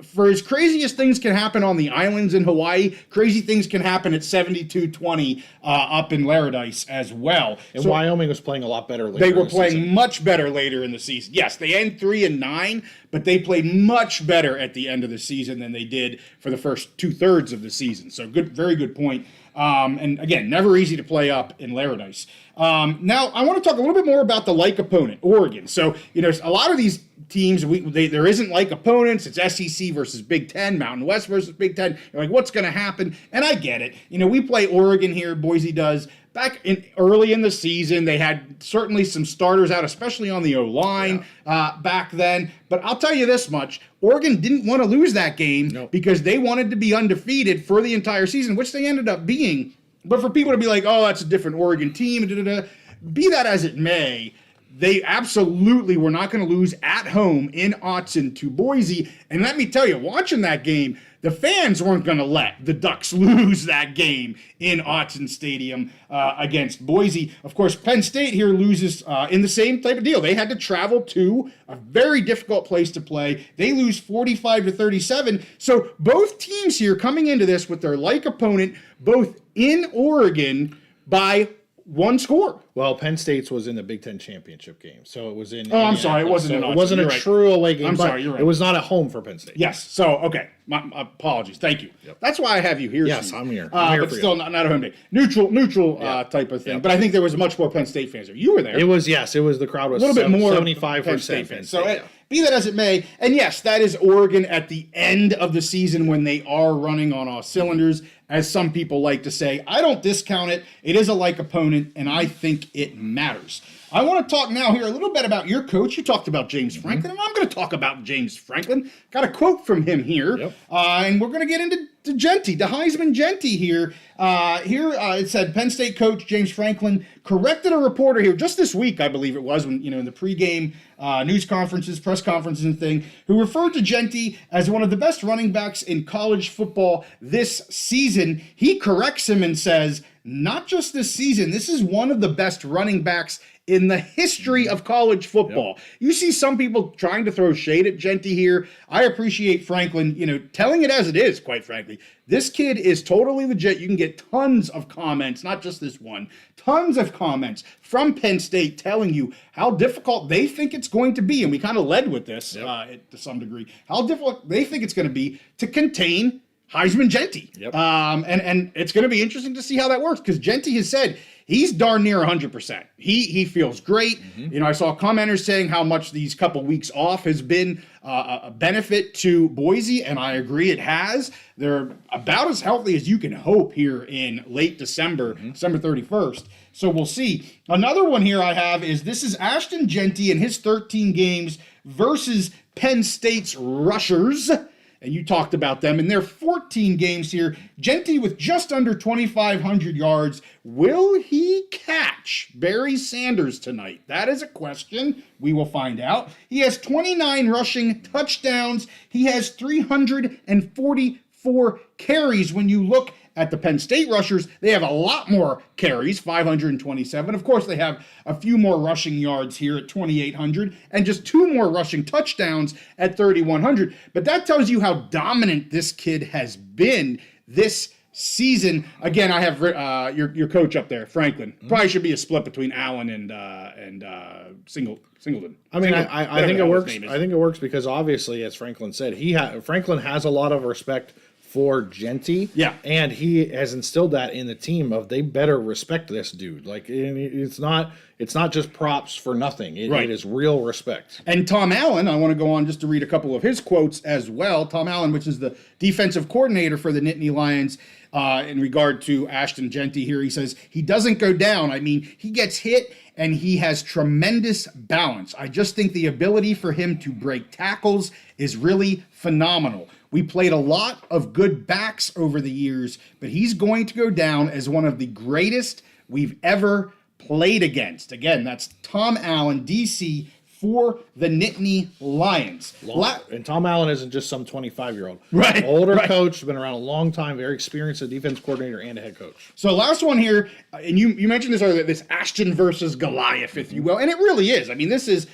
For as crazy as things can happen on the islands in Hawaii, crazy things can happen at 72-20 up in Laradice as well. And so, Wyoming was playing a lot better later. They were playing much better later in the season. Yes, they end 3-9, but they played much better at the end of the season than they did for the first 2/3 of the season. So good, very good point. And again, never easy to play up in Laradice. Now, I want to talk a little bit more about the like opponent, Oregon. So, a lot of these teams, there isn't like opponents. It's SEC versus Big Ten, Mountain West versus Big Ten. You're like, what's going to happen? And I get it. We play Oregon here, Boise does. Back early in the season, they had certainly some starters out, especially on the O-line back then. But I'll tell you this much. Oregon didn't want to lose that game because they wanted to be undefeated for the entire season, which they ended up being. But for people to be like, oh, that's a different Oregon team, be that as it may, they absolutely were not going to lose at home in Autzen to Boise. And let me tell you, watching that game, the fans weren't going to let the Ducks lose that game in Autzen Stadium against Boise. Of course, Penn State here loses in the same type of deal. They had to travel to a very difficult place to play. They lose 45-37. So both teams here coming into this with their like opponent, both in Oregon by one score. Well, Penn State's was in the Big Ten championship game, so it was in. Oh, I'm sorry, it wasn't. So it wasn't a true away game. I'm sorry, you're right. It was not at home for Penn State. Yes. So okay, my apologies. Thank you. Yep. That's why I have you here. Yes, Steve. I'm here. But still not a home game. Neutral type of thing. Yep. But I think there was much more Penn State fans there. You were there. It was the crowd was a little bit more 75% Penn State Penn fans. State. So be that as it may, and yes, that is Oregon at the end of the season when they are running on all cylinders, as some people like to say. I don't discount it. It is a like opponent, and I think it matters. I want to talk now here a little bit about your coach. You talked about James Franklin, and I'm going to talk about James Franklin. Got a quote from him here, and we're going to get into Jeanty, the Heisman Jeanty here. It said Penn State coach James Franklin corrected a reporter here just this week, I believe it was, when in the pregame news conferences, press conferences and thing, who referred to Jeanty as one of the best running backs in college football this season. He corrects him and says, not just this season, this is one of the best running backs in the history of college football. Yep. You see some people trying to throw shade at Jeanty here. I appreciate Franklin, telling it as it is, quite frankly. This kid is totally legit. You can get tons of comments, not just this one, tons of comments from Penn State telling you how difficult they think it's going to be. And we kind of led with this to some degree, how difficult they think it's going to be to contain Heisman Jeanty. Yep. And it's going to be interesting to see how that works, because Jeanty has said he's darn near 100%. He feels great. Mm-hmm. I saw commenters saying how much these couple weeks off has been a benefit to Boise, and I agree it has. They're about as healthy as you can hope here in late December, December 31st. So we'll see. Another one here I have is this is Ashton Jeanty in his 13 games versus Penn State's rushers. And you talked about them in their 14 games here. Jeanty with just under 2,500 yards. Will he catch Barry Sanders tonight? That is a question. We will find out. He has 29 rushing touchdowns. He has 344 carries. When you look at the Penn State rushers, they have a lot more carries, 527. Of course, they have a few more rushing yards here at 2,800 and just 2 more rushing touchdowns at 3,100. But that tells you how dominant this kid has been this season. Again, I have your coach up there, Franklin. Probably should be a split between Allen and Singleton. I mean, I think it works. I think it works because obviously, as Franklin said, Franklin has a lot of respect for Jeanty. Yeah. And he has instilled that in the team of they better respect this dude. Like, it's not just props for nothing. It is real respect. And Tom Allen, I want to go on just to read a couple of his quotes as well. Tom Allen, which is the defensive coordinator for the Nittany Lions, in regard to Ashton Jeanty here, he says, he doesn't go down. I mean, he gets hit and he has tremendous balance. I just think the ability for him to break tackles is really phenomenal. We played a lot of good backs over the years, but he's going to go down as one of the greatest we've ever played against. Again, that's Tom Allen, DC, for the Nittany Lions. And Tom Allen isn't just some 25-year-old. Right. Older coach, been around a long time, very experienced, a defense coordinator and a head coach. So last one here, and you mentioned this earlier, this Ashton versus Goliath, if you will, and it really is. I mean, this is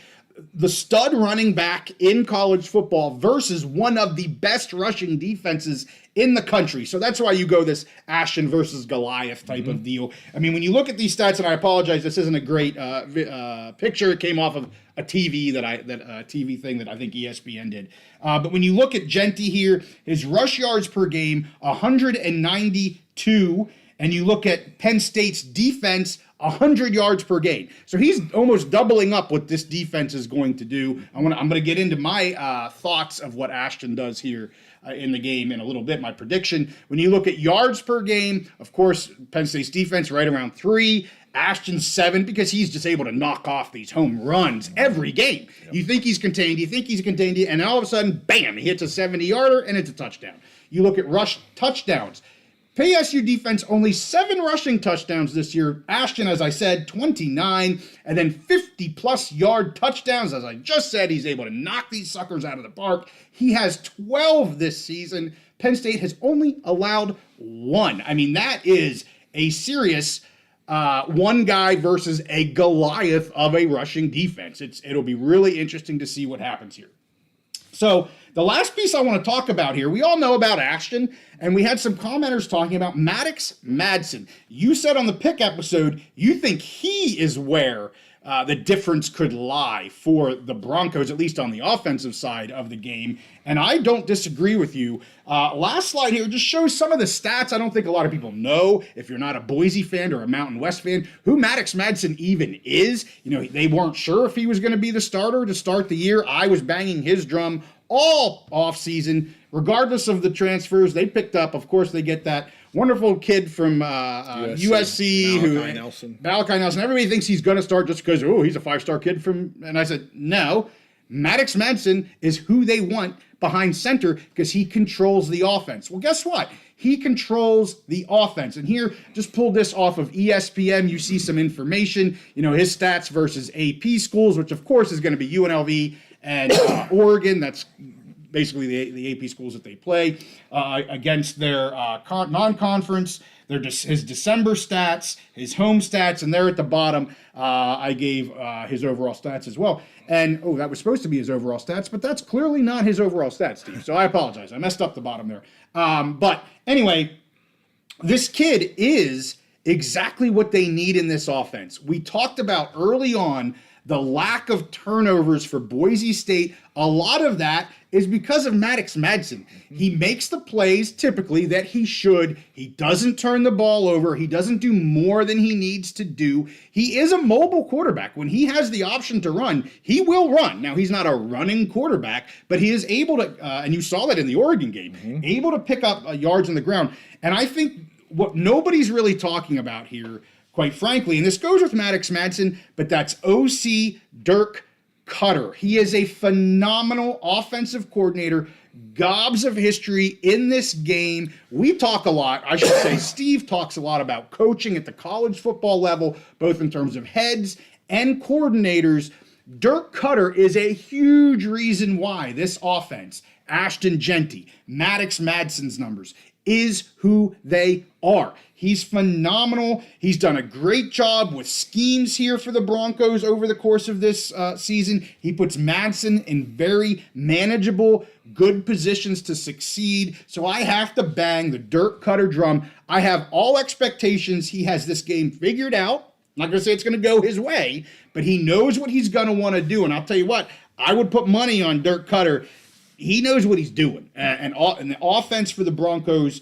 the stud running back in college football versus one of the best rushing defenses in the country. So that's why you go this Ashton versus Goliath type of deal. I mean, when you look at these stats, and I apologize, this isn't a great picture. It came off of a TV TV thing that I think ESPN did. But when you look at Jeanty here, his rush yards per game, 192. And you look at Penn State's defense, 100 yards per game. So he's almost doubling up what this defense is going to do. I'm going to get into my thoughts of what Ashton does here in the game in a little bit, my prediction. When you look at yards per game, of course, Penn State's defense right around 3. Ashton's 7, because he's just able to knock off these home runs every game. Yep. You think he's contained, and all of a sudden, bam, he hits a 70-yarder, and it's a touchdown. You look at rush touchdowns. PSU defense, only 7 rushing touchdowns this year. Ashton, as I said, 29, and then 50-plus yard touchdowns. As I just said, he's able to knock these suckers out of the park. He has 12 this season. Penn State has only allowed one. I mean, that is a serious one guy versus a Goliath of a rushing defense. It'll be really interesting to see what happens here. So the last piece I want to talk about here, we all know about Ashton, and we had some commenters talking about Madson. You said on the pick episode, you think he is where the difference could lie for the Broncos, at least on the offensive side of the game. And I don't disagree with you. Last slide here just shows some of the stats. I don't think a lot of people know, if you're not a Boise fan or a Mountain West fan, who Madson even is. You know, they weren't sure if he was going to be the starter to start the year. I was banging his drum all offseason, regardless of the transfers they picked up. Of course, they get that wonderful kid from USC, Malachi Nelson. Everybody thinks he's going to start just because, he's a 5-star kid from. And I said, no, Madson is who they want behind center because he controls the offense. Well, guess what? He controls the offense. And here, just pulled this off of ESPN. You see some information, his stats versus AP schools, which of course is going to be UNLV and Oregon. That's basically the AP schools that they play against their non-conference. They're just his December stats, his home stats, and there at the bottom, I gave his overall stats as well. And, that was supposed to be his overall stats, but that's clearly not his overall stats, Steve. So I apologize. I messed up the bottom there. But anyway, this kid is exactly what they need in this offense. We talked about early on the lack of turnovers for Boise State. A lot of that is because of Madson. He makes the plays typically that he should. He doesn't turn the ball over. He doesn't do more than he needs to do. He is a mobile quarterback. When he has the option to run, he will run. Now, he's not a running quarterback, but he is able to, and you saw that in the Oregon game, able to pick up yards on the ground. And I think what nobody's really talking about here, quite frankly, and this goes with Madson, but that's OC Dirk Cutter. He is a phenomenal offensive coordinator, gobs of history in this game. We talk a lot, I should say Steve talks a lot about coaching at the college football level, both in terms of heads and coordinators. Dirk Cutter is a huge reason why this offense, Ashton Jeanty, Madson's numbers, is who they are. He's phenomenal. He's done a great job with schemes here for the Broncos over the course of this season. He puts Madson in very manageable, good positions to succeed. So I have to bang the Dirk Cutter drum. I have all expectations. He has this game figured out. I'm not going to say it's going to go his way, but he knows what he's going to want to do. And I'll tell you what, I would put money on Dirk Cutter. He knows what he's doing. And the offense for the Broncos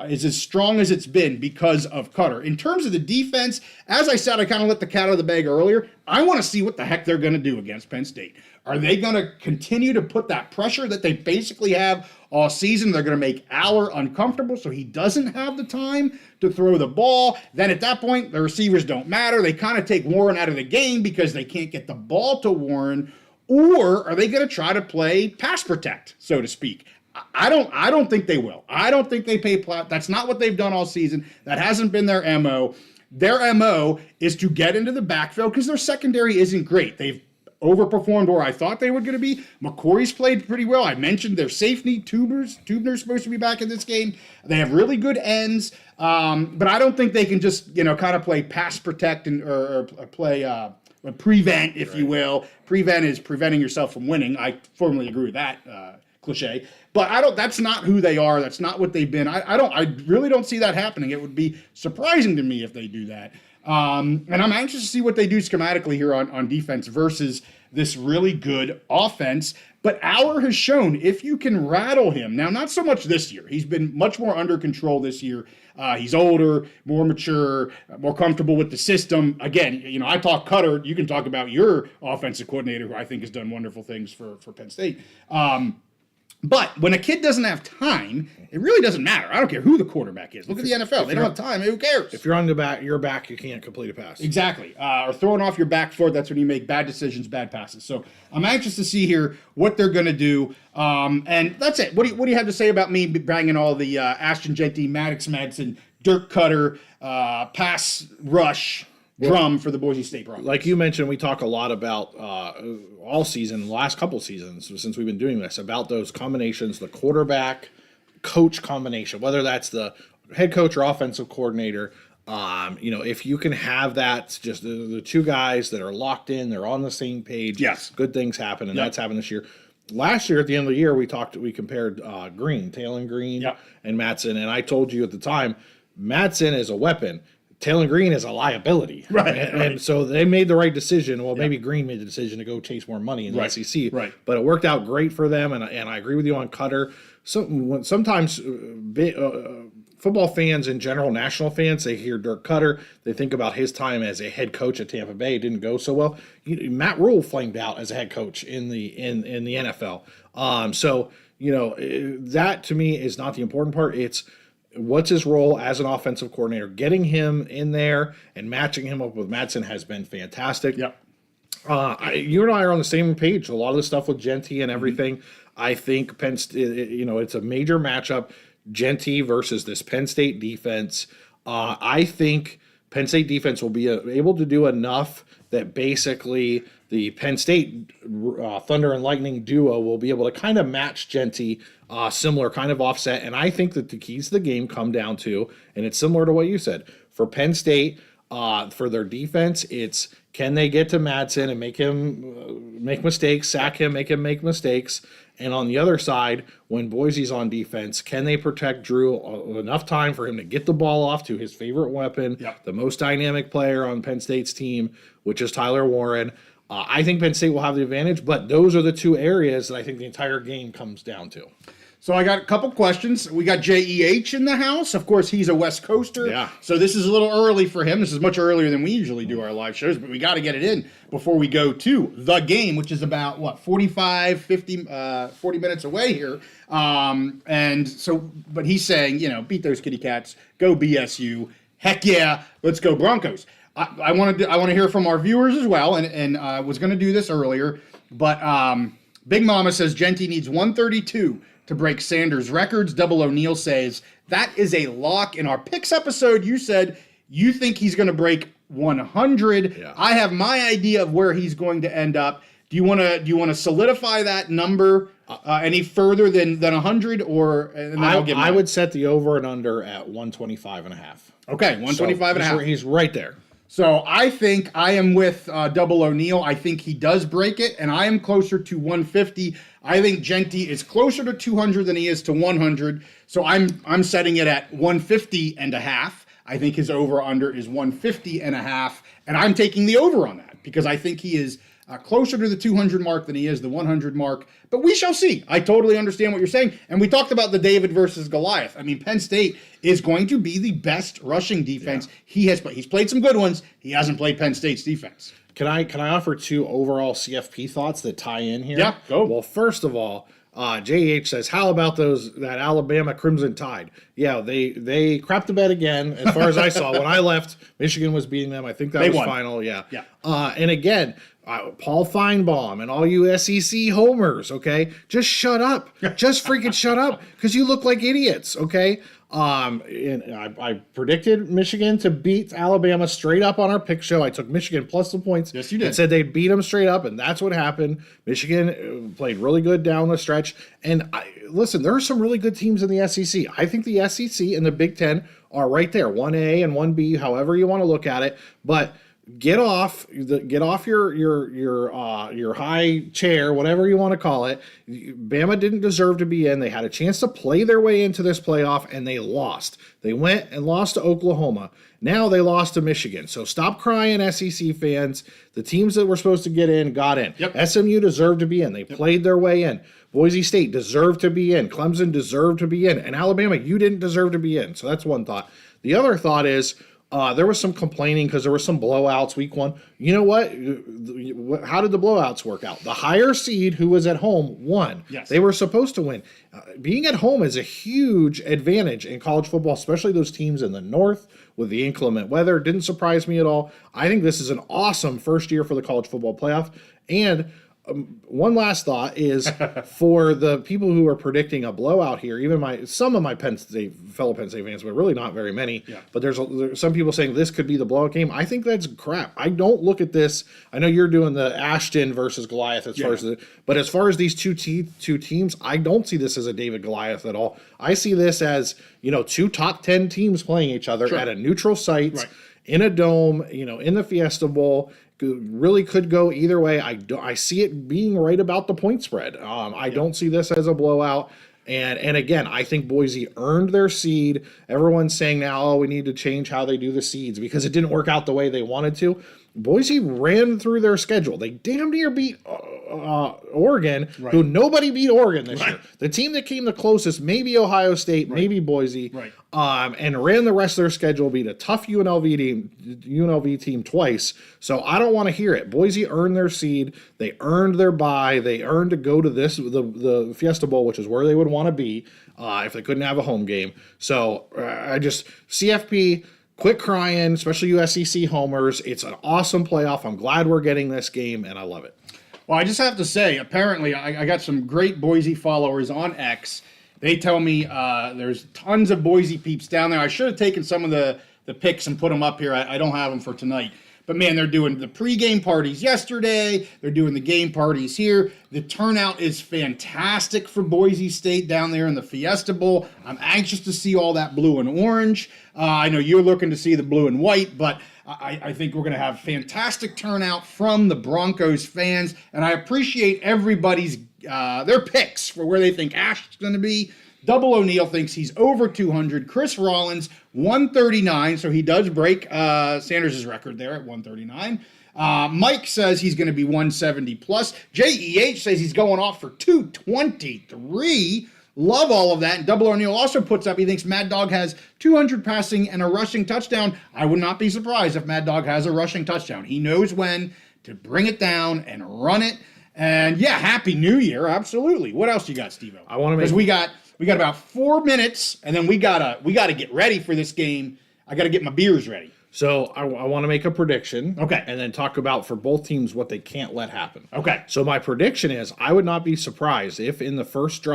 is as strong as it's been because of Cutter. In terms of the defense, as I said, I kind of let the cat out of the bag earlier. I want to see what the heck they're going to do against Penn State. Are they going to continue to put that pressure that they basically have all season? They're going to make Aller uncomfortable so he doesn't have the time to throw the ball. Then at that point, the receivers don't matter. They kind of take Warren out of the game because they can't get the ball to Warren. Or are they going to try to play pass protect, so to speak? I don't think they will. I don't think they pay. That's not what they've done all season. That hasn't been their MO. Their MO is to get into the backfield because their secondary isn't great. They've overperformed where I thought they were going to be. McCory's played pretty well. I mentioned their safety, Tubner's supposed to be back in this game. They have really good ends, but I don't think they can just kind of play pass protect or play prevent, if you will. Prevent is preventing yourself from winning. I firmly agree with that cliche. But that's not who they are. That's not what they've been. I really don't see that happening. It would be surprising to me if they do that. And I'm anxious to see what they do schematically here on defense versus this really good offense. But Aller has shown if you can rattle him, now not so much this year. He's been much more under control this year. He's older, more mature, more comfortable with the system. Again, I talk Cutter. You can talk about your offensive coordinator, who I think has done wonderful things for Penn State. But when a kid doesn't have time, it really doesn't matter. I don't care who the quarterback is. Look at the NFL. They don't have time. Who cares? If you're on your back, you can't complete a pass. Exactly. Or throwing off your back foot, that's when you make bad decisions, bad passes. So I'm anxious to see here what they're going to do. And that's it. What do you have to say about me banging all the Ashton Jeanty, Madson, Dirk Cutter, pass rush drum for the Boise State Broncos? Like you mentioned, we talk a lot about all season, the last couple seasons since we've been doing this, about those combinations, the quarterback, coach combination, whether that's the head coach or offensive coordinator. If you can have that, just the two guys that are locked in, they're on the same page. Yes. Good things happen, and that's happened this year. Last year at the end of the year, we compared Talon Green and Madson, and I told you at the time, Madson is a weapon. Talon Green is a liability. Right. And so they made the right decision. Well, maybe Green made the decision to go chase more money in the SEC. Right. But it worked out great for them, and I agree with you on Cutter. Sometimes football fans in general, national fans, they hear Dirk Cutter, they think about his time as a head coach at Tampa Bay. It didn't go so well. Matt Rule flamed out as a head coach in the NFL. That to me is not the important part. It's what's his role as an offensive coordinator. Getting him in there and matching him up with Madson has been fantastic. Yep. You and I are on the same page. A lot of the stuff with Jeanty and everything. I think Penn State, it's a major matchup. Jeanty versus this Penn State defense. I think Penn State defense will be able to do enough that basically the Penn State Thunder and Lightning duo will be able to kind of match Jeanty, similar kind of offset. And I think that the keys to the game come down to, and it's similar to what you said, for Penn State, for their defense, it's can they get to Madson and make him make mistakes, sack him, make him make mistakes. And on the other side, when Boise's on defense, can they protect Drew enough time for him to get the ball off to his favorite weapon, the most dynamic player on Penn State's team, which is Tyler Warren? I think Penn State will have the advantage, but those are the two areas that I think the entire game comes down to. So I got a couple questions. We got JEH in the house. Of course, he's a West Coaster. Yeah. So this is a little early for him. This is much earlier than we usually do our live shows, but we got to get it in before we go to the game, which is about, 40 minutes away here. But he's saying, beat those kitty cats, go BSU. Heck yeah, let's go Broncos. I want to hear from our viewers as well, and I was going to do this earlier, but Big Mama says Jeanty needs 132 to break Sanders' records. Double O'Neill says that is a lock. In our picks episode, you said you think he's going to break 100. Yeah. I have my idea of where he's going to end up. Do you want to solidify that number any further than 100, or and then I'll give I would set the over and under at 125.5. Okay, 125.5. He's right there. So I think I am with Double O'Neill. I think he does break it, and I am closer to 150. I think Jeanty is closer to 200 than he is to 100. So I'm setting it at 150.5. I think his over-under is 150.5, and I'm taking the over on that because I think he is closer to the 200 mark than he is the 100 mark. But we shall see. I totally understand what you're saying. And we talked about the David versus Goliath. I mean, Penn State is going to be the best rushing defense he has played. He's played some good ones. He hasn't played Penn State's defense. Can I offer two overall CFP thoughts that tie in here? Yeah, go. Well, first of all, JH says, how about that Alabama Crimson Tide? Yeah, they crapped the bed again, as far as I saw. When I left, Michigan was beating them. I think that was won. final. Yeah. Yeah. And again, Paul Feinbaum and all you SEC homers, okay? Just shut up. Just freaking shut up, because you look like idiots, okay? And I predicted Michigan to beat Alabama straight up on our pick show. I took Michigan plus the points. Yes, you did. And said they'd beat them straight up, and that's what happened. Michigan played really good down the stretch. And listen, there are some really good teams in the SEC. I think the SEC and the Big Ten are right there, 1A and 1B, however you want to look at it. But get off your high chair, whatever you want to call it. Bama didn't deserve to be in. They had a chance to play their way into this playoff, and they lost. They went and lost to Oklahoma. Now they lost to Michigan. So stop crying, SEC fans. The teams that were supposed to get in got in. Yep. SMU deserved to be in. They played their way in. Boise State deserved to be in. Clemson deserved to be in. And Alabama, you didn't deserve to be in. So that's one thought. The other thought is, there was some complaining because there were some blowouts week one. You know what? How did the blowouts work out? The higher seed who was at home won. Yes. They were supposed to win. Being at home is a huge advantage in college football, especially those teams in the north with the inclement weather. Didn't surprise me at all. I think this is an awesome first year for the college football playoff. And one last thought is for the people who are predicting a blowout here, even some of my fellow Penn State fans, but really not very many. Yeah. But there's some people saying this could be the blowout game. I think that's crap. I don't look at this. I know you're doing the Ashton versus Goliath but as far as these two teams, I don't see this as a David Goliath at all. I see this as, two top 10 teams playing each other at a neutral site in a dome, in the Fiesta Bowl. Really could go either way. I see it being right about the point spread. I don't see this as a blowout. And again, I think Boise earned their seed. Everyone's saying now, we need to change how they do the seeds because it didn't work out the way they wanted to. Boise ran through their schedule. They damn near beat Oregon, who nobody beat Oregon this year. The team that came the closest, maybe Ohio State, maybe Boise, and ran the rest of their schedule, beat a tough UNLV team twice. So I don't want to hear it. Boise earned their seed. They earned their bye. They earned to go to the Fiesta Bowl, which is where they would want to be if they couldn't have a home game. So CFP. Quit crying, especially USCC homers. It's an awesome playoff. I'm glad we're getting this game, and I love it. Well, I just have to say, apparently, I got some great Boise followers on X. They tell me there's tons of Boise peeps down there. I should have taken some of the pics and put them up here. I don't have them for tonight. But, man, they're doing the pregame parties yesterday. They're doing the game parties here. The turnout is fantastic for Boise State down there in the Fiesta Bowl. I'm anxious to see all that blue and orange. I know you're looking to see the blue and white, but I think we're going to have fantastic turnout from the Broncos fans. And I appreciate everybody's their picks for where they think Ash is going to be. Double O'Neill thinks he's over 200. Chris Rollins, 139, so he does break Sanders' record there at 139. Mike says he's going to be 170 plus. JEH says he's going off for 223. Love all of that. And Double O'Neill also puts up, he thinks Mad Dog has 200 passing and a rushing touchdown. I would not be surprised if Mad Dog has a rushing touchdown. He knows when to bring it down and run it. And yeah, Happy New Year, absolutely. What else you got, Steve-O? I want to make... Because we got about 4 minutes, and then we gotta get ready for this game. I gotta get my beers ready. So I want to make a prediction. Okay. And then talk about for both teams what they can't let happen. Okay. So my prediction is I would not be surprised if in the first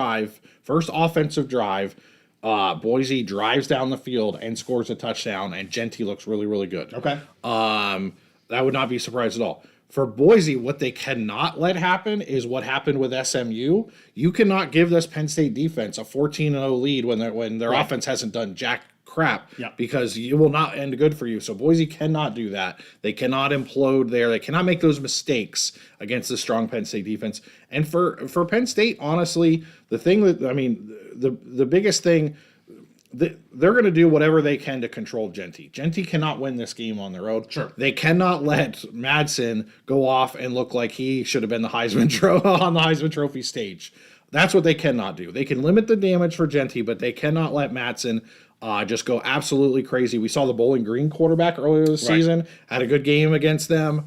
offensive drive, Boise drives down the field and scores a touchdown, and Jeanty looks really, really good. Okay. That would not be surprised at all. For Boise, what they cannot let happen is what happened with SMU. You cannot give this Penn State defense a 14-0 lead when their offense hasn't done jack crap, because it will not end good for you. So Boise cannot do that. They cannot implode there. They cannot make those mistakes against the strong Penn State defense. And for Penn State, honestly, the biggest thing, they're going to do whatever they can to control Jeanty. Jeanty cannot win this game on their own. Sure. They cannot let Madson go off and look like he should have been the Heisman on the Heisman Trophy stage. That's what they cannot do. They can limit the damage for Jeanty, but they cannot let Madson just go absolutely crazy. We saw the Bowling Green quarterback earlier this season, had a good game against them.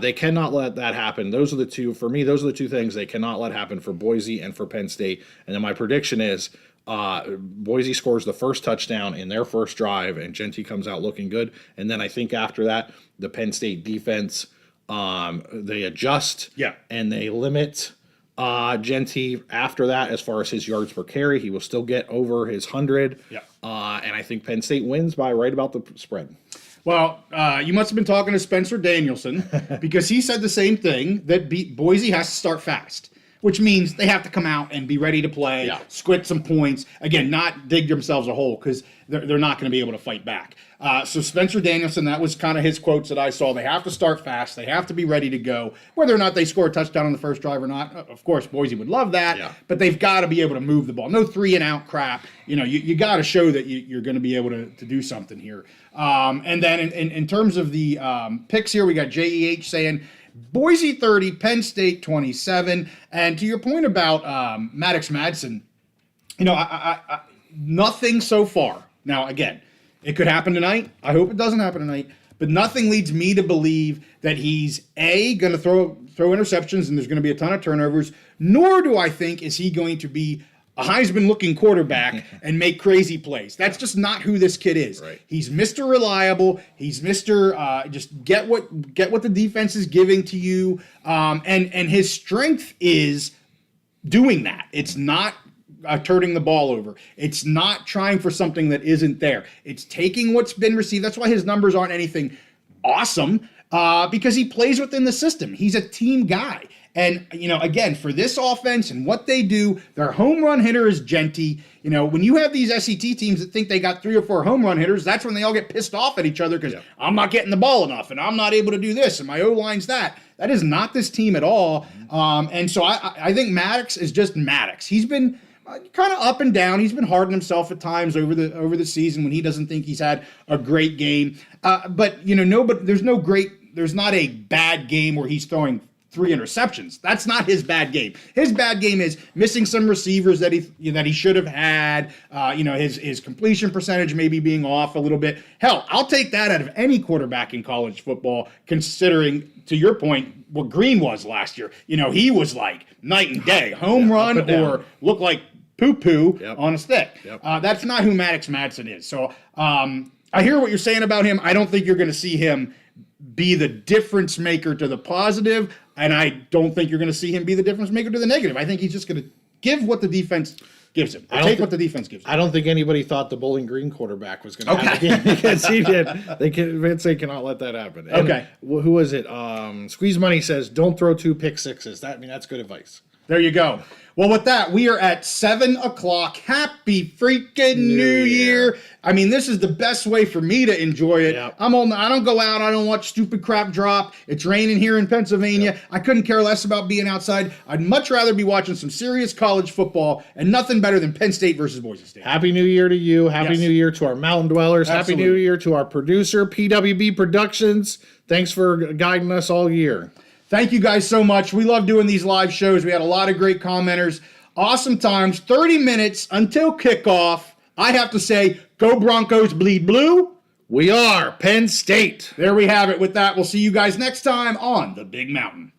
They cannot let that happen. Those are the two things they cannot let happen for Boise and for Penn State. And then my prediction is Boise scores the first touchdown in their first drive, and Jeanty comes out looking good. And then I think after that, the Penn State defense, they adjust and they limit Jeanty after that as far as his yards per carry. He will still get over his 100. And I think Penn State wins by right about the spread. Well, you must have been talking to Spencer Danielson because he said the same thing, that Boise has to start fast, which means they have to come out and be ready to play, squid some points. Again, not dig themselves a hole because they're not going to be able to fight back. So Spencer Danielson, that was kind of his quotes that I saw. They have to start fast. They have to be ready to go. Whether or not they score a touchdown on the first drive or not, of course, Boise would love that. But they've got to be able to move the ball. No 3-and-out crap. You got to show that you're going to be able to do something here. And then in terms of the picks here, we got JEH saying Boise 30, Penn State 27. And to your point about Maddox Madsen, I nothing so far. Now, again, it could happen tonight. I hope it doesn't happen tonight. But nothing leads me to believe that he's, going to throw interceptions and there's going to be a ton of turnovers, nor do I think is he going to be a Heisman-looking quarterback and make crazy plays. That's just not who this kid is. Right. He's Mr. Reliable. He's Mr. Just get what the defense is giving to you. And his strength is doing that. It's not turning the ball over. It's not trying for something that isn't there. It's taking what's been received. That's why his numbers aren't anything awesome, because he plays within the system. He's a team guy. And, again, for this offense and what they do, their home run hitter is Jeanty. When you have these SET teams that think they got 3 or 4 home run hitters, that's when they all get pissed off at each other because I'm not getting the ball enough and I'm not able to do this and my O-line's that. That is not this team at all. And so I think Maddox is just Maddox. He's been kind of up and down. He's been hard on himself at times over the season when he doesn't think he's had a great game. But there's not a bad game where he's throwing 3 interceptions. That's not his bad game. His bad game is missing some receivers that he should have had. His completion percentage maybe being off a little bit. Hell, I'll take that out of any quarterback in college football, considering, to your point, what Green was last year. He was like night and day. Home run or look like poo-poo on a stick. That's not who Maddox Madson is. So I hear what you're saying about him. I don't think you're going to see him be the difference maker to the positive, and I don't think you're going to see him be the difference maker to the negative. I think he's just going to give what the defense gives him. Take what the defense gives him. I don't think anybody thought the Bowling Green quarterback was going to have a game because he did. Vince cannot let that happen. And okay. Who was it? Squeeze Money says, don't throw 2 pick sixes. That's good advice. There you go. Well, with that, we are at 7 o'clock. Happy freaking New Year. I mean, this is the best way for me to enjoy it. Yep. I don't go out. I don't watch stupid crap drop. It's raining here in Pennsylvania. Yep. I couldn't care less about being outside. I'd much rather be watching some serious college football, and nothing better than Penn State versus Boise State. Happy New Year to you. Happy New Year to our Mountain Dwellers. Absolutely. Happy New Year to our producer, PWB Productions. Thanks for guiding us all year. Thank you guys so much. We love doing these live shows. We had a lot of great commenters. Awesome times. 30 minutes until kickoff. I have to say, go Broncos, bleed blue. We are Penn State. There we have it. With that, we'll see you guys next time on The Big Mountain.